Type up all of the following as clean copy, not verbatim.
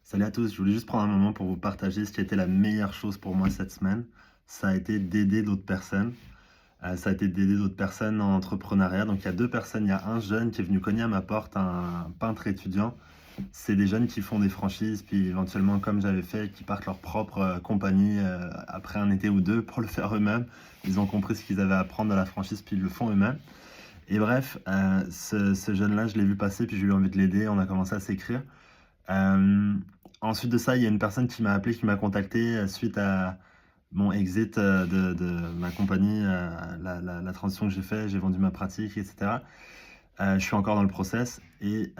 Salut à tous, je voulais juste prendre un moment pour vous partager ce qui a été la meilleure chose pour moi cette semaine. Ça a été d'aider d'autres personnes. Ça a été d'aider d'autres personnes en entrepreneuriat. Donc il y a deux personnes, il y a un jeune qui est venu cogner à ma porte, un peintre étudiant. C'est des jeunes qui font des franchises, puis éventuellement, comme j'avais fait, qui partent leur propre compagnie après un été ou deux pour le faire eux-mêmes. Ils ont compris ce qu'ils avaient à apprendre dans la franchise, puis ils le font eux-mêmes. Et bref, ce jeune-là, je l'ai vu passer, puis j'ai eu envie de l'aider. On a commencé à s'écrire. Hem, Ensuite de ça, il y a une personne qui m'a appelé, qui m'a contacté, suite à mon exit, de ma compagnie, la transition que j'ai fait. J'ai vendu ma pratique et cetera. Je suis encore dans le process et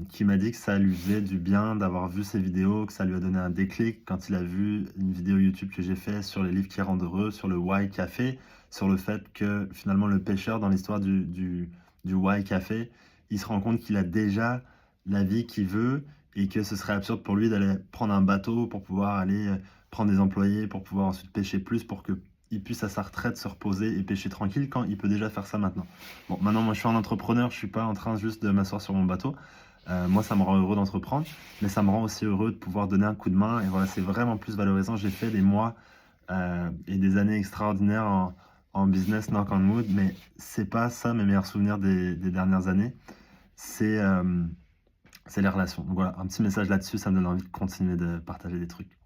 qui m'a dit que ça lui faisait du bien d'avoir vu ces vidéos, que ça lui a donné un déclic quand il a vu une vidéo YouTube que j'ai fait sur les livres qui rendent heureux, sur le Why Café, sur le fait que finalement le pêcheur dans l'histoire du Why Café, il se rend compte qu'il a déjà la vie qu'il veut et que ce serait absurde pour lui d'aller prendre un bateau pour pouvoir aller, prendre des employés, pour pouvoir ensuite pêcher plus, pour qu'il puisse à sa retraite se reposer et pêcher tranquille quand il peut déjà faire ça maintenant. Bon, maintenant, moi, je suis un entrepreneur, je suis pas en train juste de m'asseoir sur mon bateau. Moi, ça me rend heureux d'entreprendre, mais ça me rend aussi heureux de pouvoir donner un coup de main. Et voilà, c'est vraiment plus valorisant. J'ai fait des mois et des années extraordinaires en business, knock on wood, mais c'est pas ça mes meilleurs souvenirs des dernières années. C'est c'est les relations. Donc voilà, un petit message là-dessus, ça me donne envie de continuer de partager des trucs.